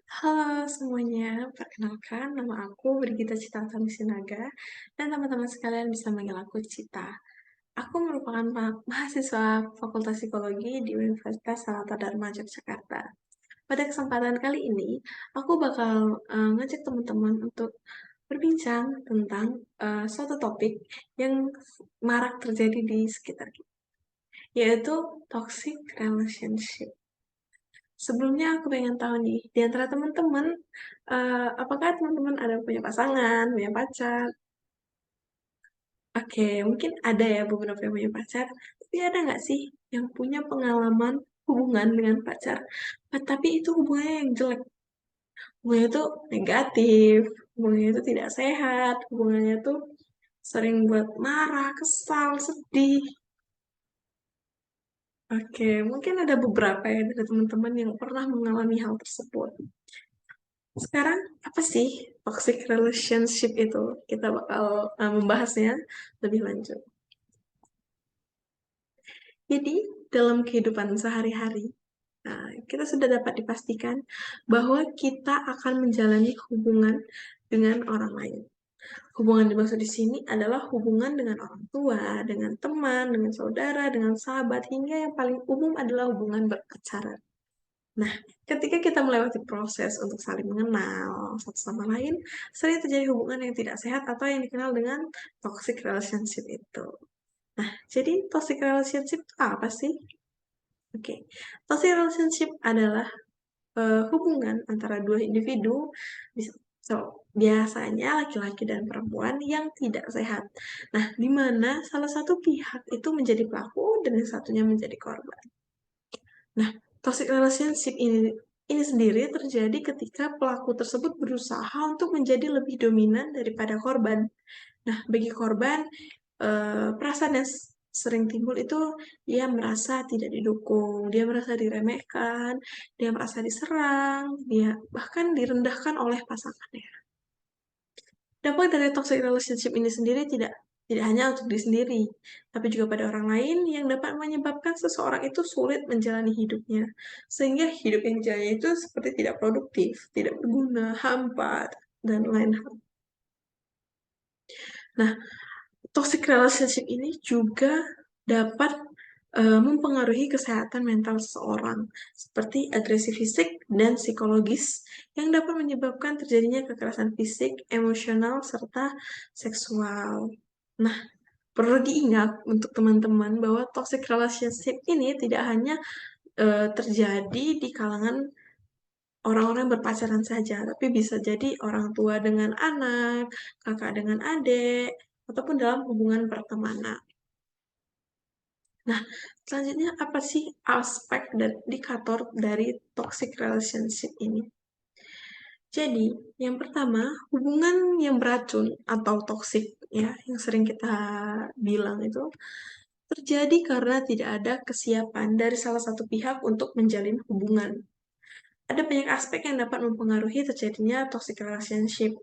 Halo semuanya, perkenalkan nama aku Brigita Cita Sinaga dan teman-teman sekalian bisa manggil aku Cita. Aku merupakan mahasiswa Fakultas Psikologi di Universitas Salata Dharma Yogyakarta. Pada kesempatan kali ini, aku bakal ngajak teman-teman untuk berbincang tentang suatu topik yang marak terjadi di sekitar kita, yaitu toxic relationship. Sebelumnya aku pengen tahu nih, di antara teman-teman, apakah teman-teman ada punya pasangan, punya pacar? Oke, mungkin ada ya beberapa yang punya pacar, tapi ada nggak sih yang punya pengalaman hubungan dengan pacar, tapi itu hubungannya yang jelek, hubungannya itu negatif, hubungannya itu tidak sehat, hubungannya itu sering buat marah, kesal, sedih. Oke, mungkin ada beberapa ya dari teman-teman yang pernah mengalami hal tersebut. Sekarang apa sih toxic relationship itu? Kita bakal membahasnya lebih lanjut. Jadi, dalam kehidupan sehari-hari, kita sudah dapat dipastikan bahwa kita akan menjalani hubungan dengan orang lain. Hubungan dimaksud di sini adalah hubungan dengan orang tua, dengan teman, dengan saudara, dengan sahabat, hingga yang paling umum adalah hubungan berpacaran. Nah, ketika kita melewati proses untuk saling mengenal satu sama lain, sering terjadi hubungan yang tidak sehat atau yang dikenal dengan toxic relationship itu. Nah, jadi toxic relationship itu apa sih? Oke, toxic relationship adalah hubungan antara dua individu, biasanya laki-laki dan perempuan yang tidak sehat. Nah, di mana salah satu pihak itu menjadi pelaku dan yang satunya menjadi korban. Nah, toxic relationship ini sendiri terjadi ketika pelaku tersebut berusaha untuk menjadi lebih dominan daripada korban. Nah, bagi korban, perasaan yang sering timbul itu dia merasa tidak didukung, dia merasa diremehkan, dia merasa diserang, dia bahkan direndahkan oleh pasangannya. Dampak dari toxic relationship ini sendiri tidak hanya untuk diri sendiri, tapi juga pada orang lain yang dapat menyebabkan seseorang itu sulit menjalani hidupnya. Sehingga hidup yang dijalani itu seperti tidak produktif, tidak berguna, hampa, dan lain hal. Nah, toxic relationship ini juga dapat mempengaruhi kesehatan mental seseorang, seperti agresi fisik dan psikologis yang dapat menyebabkan terjadinya kekerasan fisik, emosional, serta seksual. Nah, perlu diingat untuk teman-teman bahwa toxic relationship ini tidak hanya terjadi di kalangan orang-orang yang berpacaran saja, tapi bisa jadi orang tua dengan anak, kakak dengan adik, ataupun dalam hubungan pertemanan. Nah, selanjutnya apa sih aspek dan indikator dari toxic relationship ini? Jadi, yang pertama, hubungan yang beracun atau toxic ya, yang sering kita bilang itu terjadi karena tidak ada kesiapan dari salah satu pihak untuk menjalin hubungan. Ada banyak aspek yang dapat mempengaruhi terjadinya toxic relationship.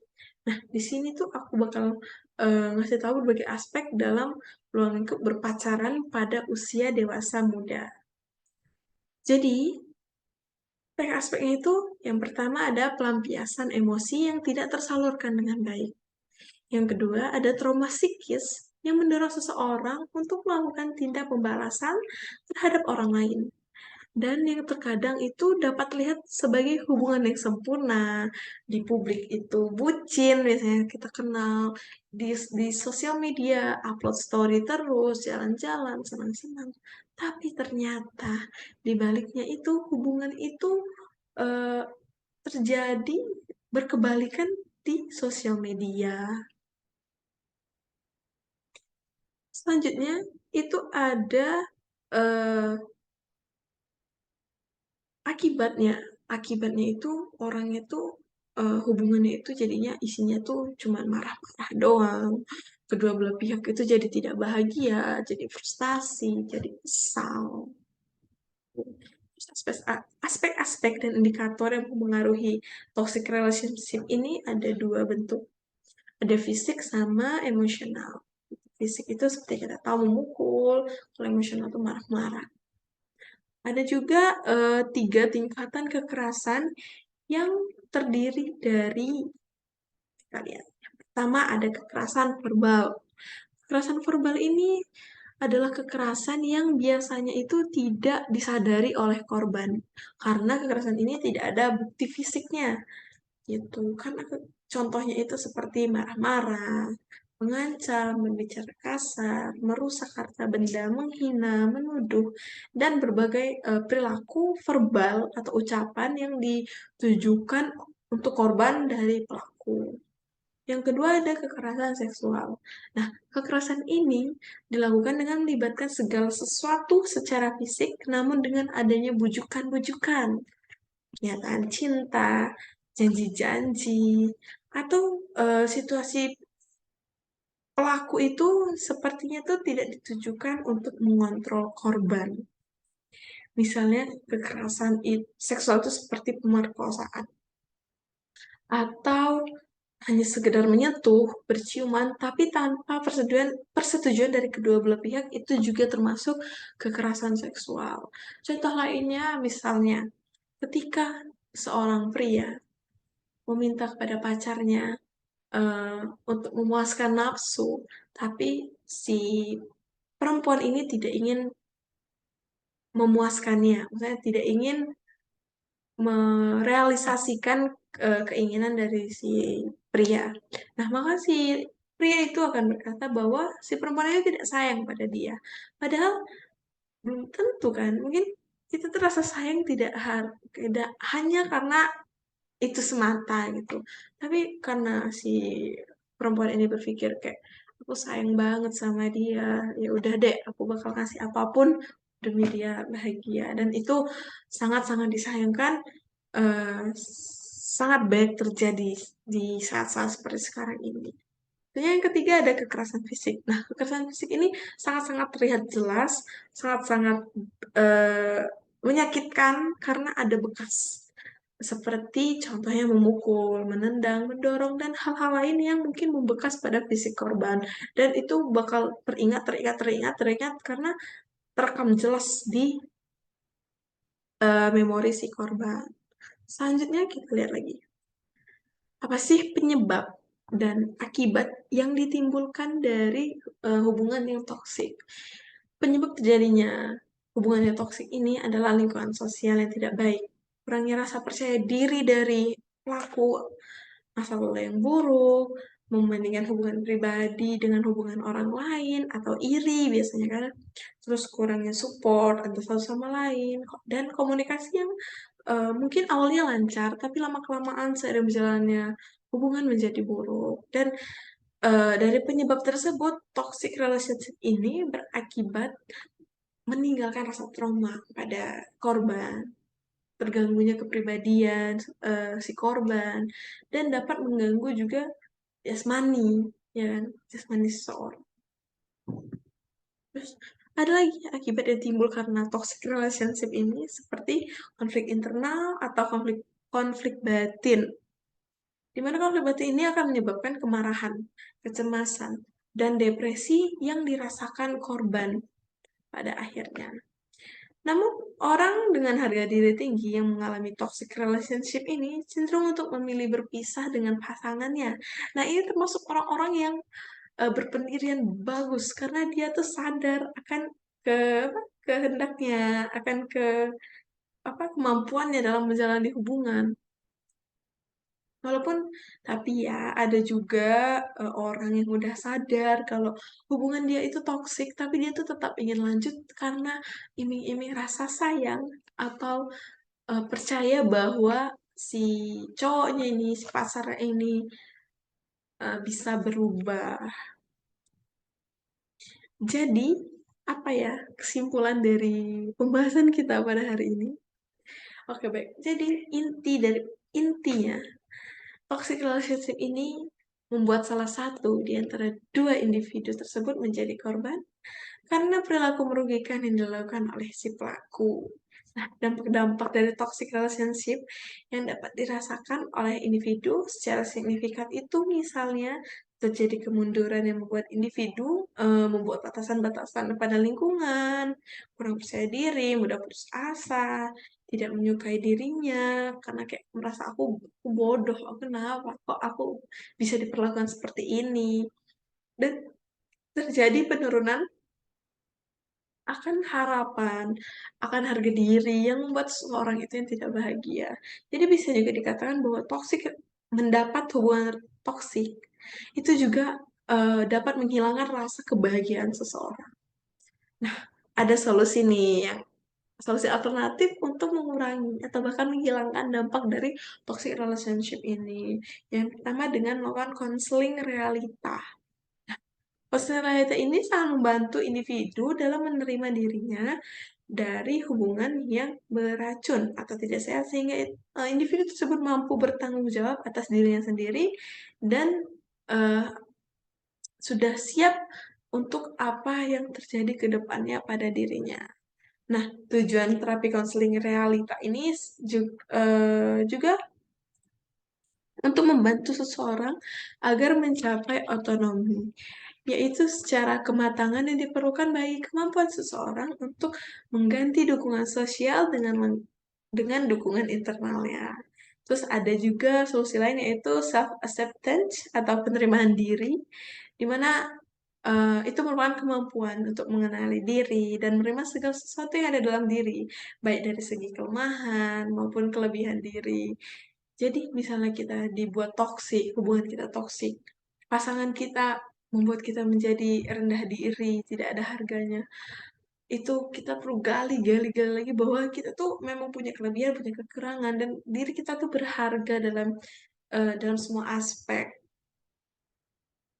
Nah, di sini tuh aku bakal ngasih tahu berbagai aspek dalam ruang lingkup berpacaran pada usia dewasa muda. Jadi, aspek-aspeknya itu yang pertama ada pelampiasan emosi yang tidak tersalurkan dengan baik. Yang kedua, ada trauma psikis yang mendorong seseorang untuk melakukan tindak pembalasan terhadap orang lain. Dan yang terkadang itu dapat terlihat sebagai hubungan yang sempurna. Di publik itu bucin, biasanya kita kenal. Di sosial media, upload story terus, jalan-jalan, senang-senang. Tapi ternyata di baliknya itu hubungan itu eh, terjadi berkebalikan di sosial media. Selanjutnya itu ada eh, akibatnya. Akibatnya itu orang itu hubungannya itu jadinya isinya tuh cuma marah-marah doang. Kedua belah pihak itu jadi tidak bahagia, jadi frustasi, jadi kesal. Aspek-aspek dan indikator yang mempengaruhi toxic relationship ini ada dua bentuk. Ada fisik sama emosional. Fisik itu seperti kita tahu memukul, kalau emosional itu marah-marah. Ada juga tiga tingkatan kekerasan yang terdiri dari, kita lihat, yang pertama ada kekerasan verbal. Kekerasan verbal ini adalah kekerasan yang biasanya itu tidak disadari oleh korban, karena kekerasan ini tidak ada bukti fisiknya. Gitu. Karena contohnya itu seperti marah-marah, mengancam, berbicara kasar, merusak harta benda, menghina, menuduh, dan berbagai perilaku verbal atau ucapan yang ditujukan untuk korban dari pelaku. Yang kedua ada kekerasan seksual. Nah, kekerasan ini dilakukan dengan melibatkan segala sesuatu secara fisik, namun dengan adanya bujukan-bujukan, pernyataan cinta, janji-janji, atau situasi pelaku itu sepertinya tuh tidak ditujukan untuk mengontrol korban. Misalnya kekerasan seksual itu seperti pemerkosaan atau hanya sekedar menyentuh, berciuman, tapi tanpa persetujuan dari kedua belah pihak itu juga termasuk kekerasan seksual. Contoh lainnya misalnya ketika seorang pria meminta kepada pacarnya eh, untuk memuaskan nafsu, tapi si perempuan ini tidak ingin memuaskannya, maksudnya tidak ingin merealisasikan keinginan dari si pria. Nah, maka si pria itu akan berkata bahwa si perempuan itu tidak sayang pada dia. Padahal belum tentu kan, mungkin itu tuh rasa sayang tidak hanya karena itu semata gitu. Tapi karena si perempuan ini berpikir kayak aku sayang banget sama dia, ya udah deh aku bakal kasih apapun demi dia bahagia. Dan itu sangat-sangat disayangkan, eh, sangat baik terjadi di saat-saat seperti sekarang ini. Dan yang ketiga ada kekerasan fisik. Nah, kekerasan fisik ini sangat-sangat terlihat jelas, sangat-sangat eh, menyakitkan karena ada bekas. Seperti contohnya memukul, menendang, mendorong, dan hal-hal lain yang mungkin membekas pada fisik korban. Dan itu bakal teringat karena terekam jelas di memori si korban. Selanjutnya kita lihat lagi. Apa sih penyebab dan akibat yang ditimbulkan dari hubungan yang toksik? Penyebab terjadinya hubungan yang toksik ini adalah lingkungan sosial yang tidak baik, kurangnya rasa percaya diri dari pelaku, masa lalu yang buruk, membandingkan hubungan pribadi dengan hubungan orang lain, atau iri biasanya kan, terus kurangnya support antara satu sama lain, dan komunikasi yang mungkin awalnya lancar, tapi lama-kelamaan seiring berjalannya hubungan menjadi buruk. Dan dari penyebab tersebut, toxic relationship ini berakibat meninggalkan rasa trauma pada korban, terganggunya kepribadian si korban, dan dapat mengganggu juga jasmani, ya kan, jasmani seseorang. Terus ada lagi akibat yang timbul karena toxic relationship ini seperti konflik internal atau konflik konflik batin. Di mana konflik batin ini akan menyebabkan kemarahan, kecemasan, dan depresi yang dirasakan korban pada akhirnya. Namun, orang dengan harga diri tinggi yang mengalami toxic relationship ini cenderung untuk memilih berpisah dengan pasangannya. Nah, ini termasuk orang-orang yang berpendirian bagus karena dia tuh sadar akan ke apa, kehendaknya, akan ke kemampuannya dalam menjalani hubungan. Walaupun tapi ya ada juga orang yang udah sadar kalau hubungan dia itu toksik, tapi dia tuh tetap ingin lanjut karena iming-iming rasa sayang atau percaya bahwa si cowoknya ini, si pacarnya ini bisa berubah. Jadi, apa ya kesimpulan dari pembahasan kita pada hari ini? Oke, baik. Jadi, intinya, toxic relationship ini membuat salah satu di antara dua individu tersebut menjadi korban karena perilaku merugikan yang dilakukan oleh si pelaku. Nah, dampak-dampak dari toxic relationship yang dapat dirasakan oleh individu secara signifikan itu misalnya terjadi kemunduran yang membuat individu membuat batasan-batasan pada lingkungan, kurang percaya diri, mudah putus asa, tidak menyukai dirinya karena kayak merasa aku bodoh, aku kenapa kok aku bisa diperlakukan seperti ini, dan terjadi penurunan akan harapan, akan harga diri yang membuat seseorang itu yang tidak bahagia. Jadi bisa juga dikatakan bahwa mendapat hubungan toksik itu juga dapat menghilangkan rasa kebahagiaan seseorang. Nah, ada solusi nih yang solusi alternatif untuk mengurangi atau bahkan menghilangkan dampak dari toxic relationship ini. Yang pertama dengan melakukan konseling realita. Personality ini sangat membantu individu dalam menerima dirinya dari hubungan yang beracun atau tidak sehat sehingga individu tersebut mampu bertanggung jawab atas dirinya sendiri dan eh, sudah siap untuk apa yang terjadi ke depannya pada dirinya. Nah, tujuan terapi konseling realita ini juga untuk membantu seseorang agar mencapai otonomi, yaitu secara kematangan yang diperlukan bagi kemampuan seseorang untuk mengganti dukungan sosial dengan dukungan internalnya. Terus ada juga solusi lain yaitu self-acceptance atau penerimaan diri, di mana itu merupakan kemampuan untuk mengenali diri dan menerima segala sesuatu yang ada dalam diri, baik dari segi kelemahan maupun kelebihan diri. Jadi misalnya kita dibuat toksik, hubungan kita toksik, pasangan kita membuat kita menjadi rendah diri, tidak ada harganya. Itu kita perlu gali lagi bahwa kita tuh memang punya kelebihan, punya kekurangan, dan diri kita tuh berharga dalam semua aspek.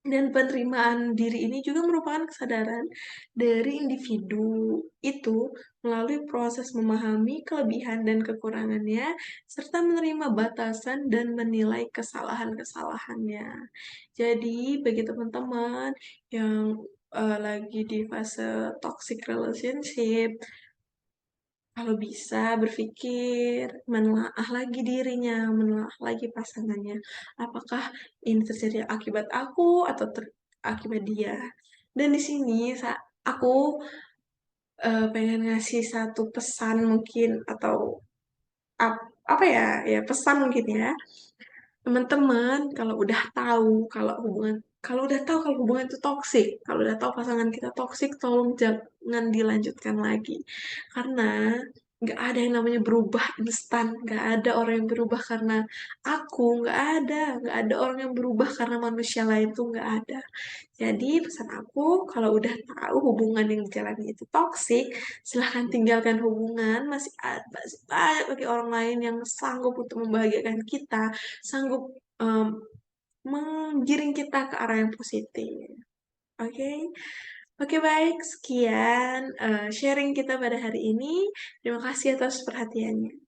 Dan penerimaan diri ini juga merupakan kesadaran dari individu itu melalui proses memahami kelebihan dan kekurangannya, serta menerima batasan dan menilai kesalahan-kesalahannya. Jadi, bagi teman-teman yang lagi di fase toxic relationship, kalau bisa berpikir, menelaah lagi dirinya, menelaah lagi pasangannya. Apakah ini terjadi akibat aku atau akibat dia? Dan di sini aku pengen ngasih satu pesan mungkin atau apa ya, ya pesan mungkin ya. Teman-teman, kalau udah tahu kalau hubungan itu toksik, kalau udah tahu pasangan kita toksik, tolong jangan dilanjutkan lagi. Karena nggak ada yang namanya berubah instan, nggak ada orang yang berubah karena nggak ada orang yang berubah karena manusia lain tuh nggak ada. Jadi pesan aku, kalau udah tahu hubungan yang dijalani itu toksik, silahkan tinggalkan hubungan. Masih banyak lagi orang lain yang sanggup untuk membahagiakan kita, sanggup em, menggiring kita ke arah yang positif. Oke, Oke baik, sekian sharing kita pada hari ini. Terima kasih atas perhatiannya.